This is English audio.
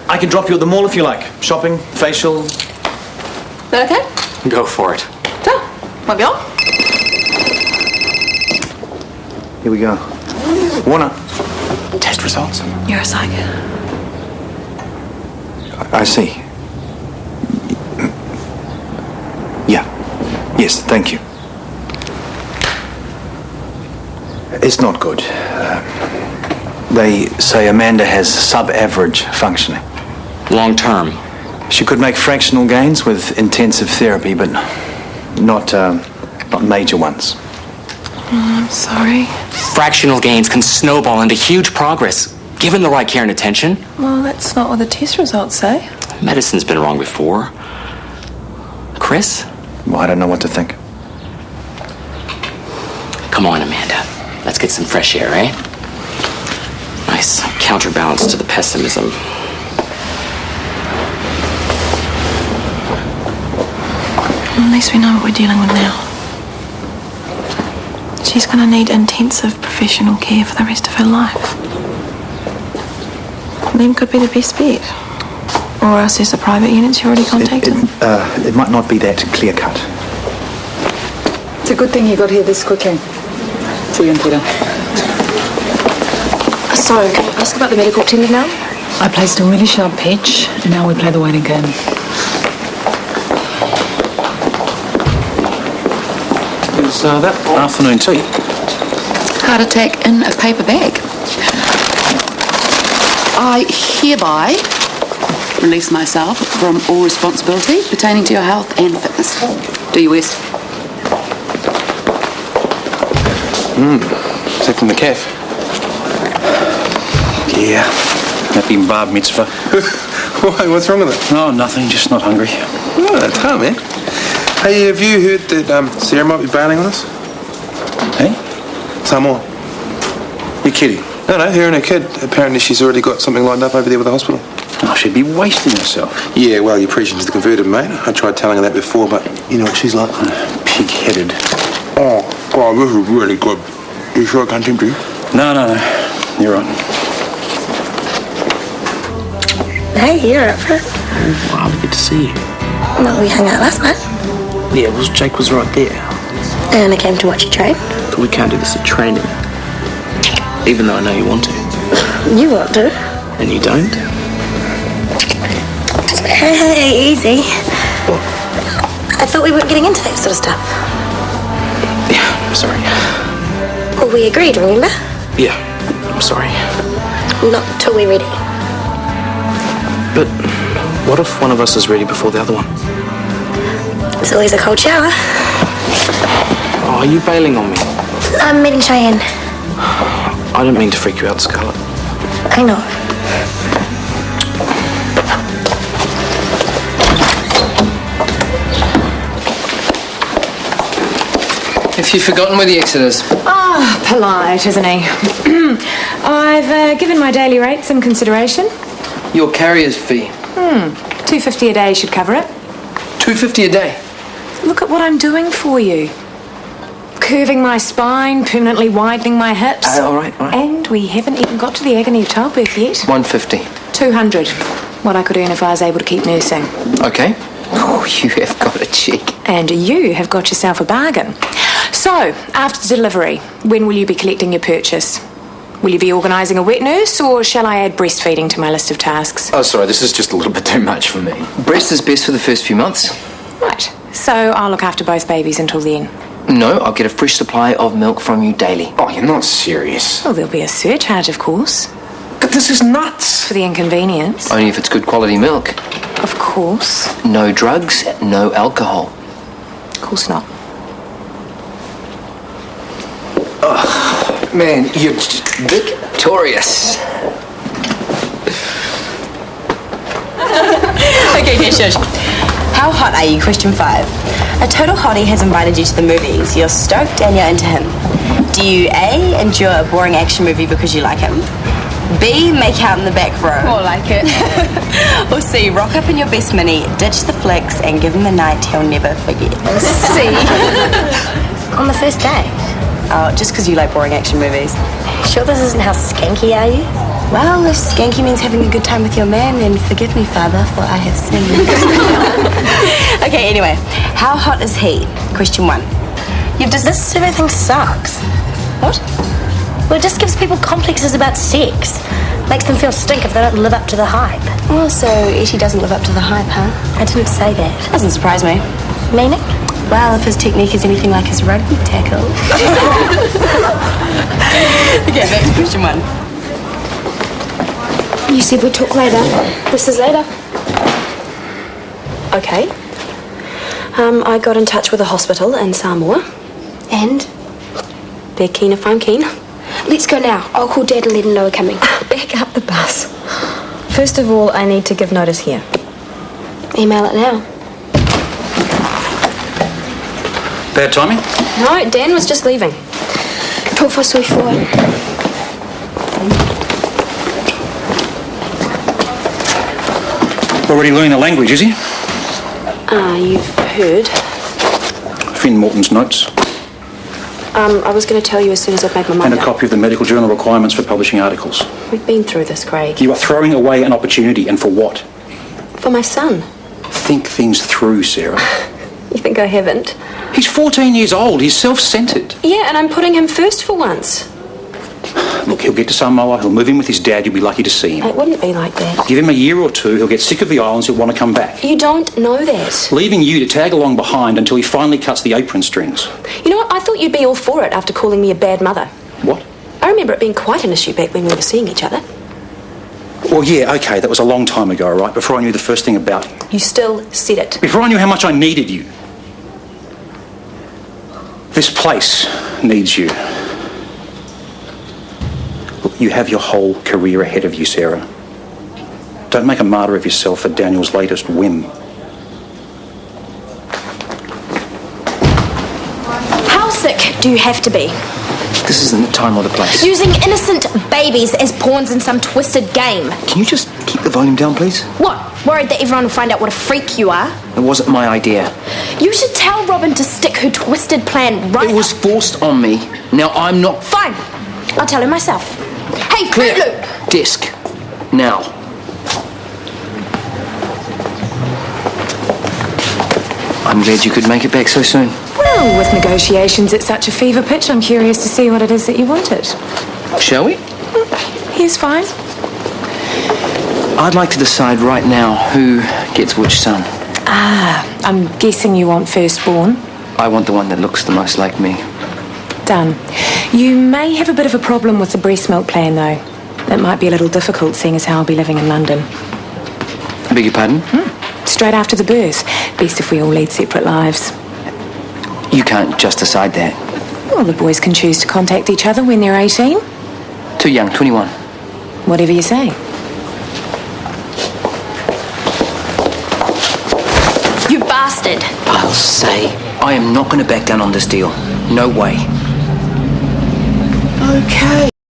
I can drop you at the mall if you like. Shopping, facial. That okay? Go for it. So, might be on. Here we go. Warner. Test results. You're a psych. I see. Yeah. Yes, thank you. It's not good. They say Amanda has sub-average functioning. Long term. She could make fractional gains with intensive therapy, but not major ones. I'm sorry. Fractional gains can snowball into huge progress, given the right care and attention. Well, that's not what the test results say. Medicine's been wrong before. Chris? Well, I don't know what to think. Come on, Amanda. Let's get some fresh air, eh? Nice counterbalance to the pessimism. At least we know what we're dealing with now. She's going to need intensive professional care for the rest of her life. Them could be the best bet. Or else there's the private units you already contacted. It might not be that clear-cut. It's a good thing you got here this quickly. See you and Peter. So, can I ask about the medical attendant now? I placed a really sharp pitch, and now we play the waiting game. Is that afternoon tea? Heart attack in a paper bag. I hereby release myself from all responsibility pertaining to your health and fitness. Do you, West? Is that from the cafe? Yeah. Happy bar mitzvah. Why, what's wrong with it? Oh, nothing, just not hungry. Oh, that's hard, man. Hey, have you heard that Sarah might be bailing on us? Hey? Some more. You're kidding? No, her and her kid. Apparently she's already got something lined up over there with the hospital. Oh, she'd be wasting herself. Yeah, well, you're preaching to the converted, mate. I tried telling her that before, but you know what she's like? Pig-headed. Oh, God, this is really good. You sure I can't tempt you? No. You're right. Hey, you're up for it. Wow, good to see you. Well, we hung out last night. Yeah, well, Jake was right there. And I came to watch you train. But we can't do this at training. Even though I know you want to. You want to. And you don't? Hey, easy. What? I thought we weren't getting into that sort of stuff. Yeah, I'm sorry. Well, we agreed, remember? Yeah, I'm sorry. Not till we're ready. But what if one of us is ready before the other one? It's always a cold shower. Oh, are you bailing on me? I'm meeting Cheyenne. I didn't mean to freak you out, Scarlett. I know. Have you forgotten where the exit is? Ah, polite, isn't he? I've given my daily rate some consideration. Your carrier's fee. $2.50 a day should cover it. $2.50 a day. Look at what I'm doing for you. Curving my spine, permanently widening my hips. All right. And we haven't even got to the agony of childbirth yet. $1.50. $200. What I could earn if I was able to keep nursing. Okay. Oh, you have got a cheek. And you have got yourself a bargain. So, after delivery, when will you be collecting your purchase? Will you be organising a wet nurse, or shall I add breastfeeding to my list of tasks? Oh, sorry, this is just a little bit too much for me. Breast is best for the first few months. Right. So I'll look after both babies until then. No, I'll get a fresh supply of milk from you daily. Oh, you're not serious. Well, there'll be a surcharge, of course. But this is nuts. For the inconvenience. Only if it's good quality milk. Of course. No drugs, no alcohol. Of course not. Oh, man, you're victorious. Okay, shush. How hot are you? Question 5. A total hottie has invited you to the movies. You're stoked and you're into him. Do you A, endure a boring action movie because you like him? B, make out in the back row? More like it. Or C, rock up in your best mini, ditch the flicks, and give him the night he'll never forget? C. On the first date? Oh, just because you like boring action movies. Sure this isn't how skanky are you? Well, if skanky means having a good time with your man, then forgive me, Father, for I have sinned. Okay, anyway. How hot is he? Question 1. This everything sucks. What? Well, it just gives people complexes about sex. Makes them feel stink if they don't live up to the hype. Well, so Etty doesn't live up to the hype, huh? I didn't say that. Doesn't surprise me. Meaning? Well, if his technique is anything like his rugby tackle. Okay, back to question 1. You said we'd talk later. This is later. Okay. I got in touch with a hospital in Samoa. And? They're keen if I'm keen. Let's go now. I'll call Dad and let him know we're coming. Back up the bus. First of all, I need to give notice here. Email it now. Bad timing? No, Dan was just leaving. Talk for sweet for Already learning the language, is he? You've heard. Finn Morton's notes. I was going to tell you as soon as I'd made my mind And a up. copy of the medical journal requirements for publishing articles. We've been through this, Craig. You are throwing away an opportunity, and for what? For my son. Think things through, Sarah. You think I haven't? He's 14 years old. He's self-centred. Yeah, and I'm putting him first for once. Look, he'll get to Samoa, he'll move in with his dad, you'll be lucky to see him. It wouldn't be like that. Give him a year or two, he'll get sick of the islands, he'll want to come back. You don't know that. Leaving you to tag along behind until he finally cuts the apron strings. You know what? I thought you'd be all for it after calling me a bad mother. What? I remember it being quite an issue back when we were seeing each other. Well, yeah, okay, that was a long time ago, right? Before I knew the first thing about you. You still said it. Before I knew how much I needed you. This place needs you. Look, you have your whole career ahead of you, Sarah. Don't make a martyr of yourself for Daniel's latest whim. How sick do you have to be? This isn't the time or the place. Using innocent babies as pawns in some twisted game. Can you just keep the volume down, please? What? Worried that everyone will find out what a freak you are? It wasn't my idea. You should tell Robin to stick her twisted plan right It was forced on me. Now I'm not... Fine. I'll tell her myself. Hey, Fruit Loop! Disc. Now. I'm glad you could make it back so soon. Well, with negotiations at such a fever pitch, I'm curious to see what it is that you wanted. Shall we? He's fine. I'd like to decide right now who gets which son. I'm guessing you want firstborn. I want the one that looks the most like me. Done. You may have a bit of a problem with the breast milk plan, though. It might be a little difficult, seeing as how I'll be living in London. I beg your pardon? Straight after the birth. Best if we all lead separate lives. You can't just decide that. Well, the boys can choose to contact each other when they're 18. Too young, 21. Whatever you say. You bastard. I'll say, I am not going to back down on this deal. No way. Okay.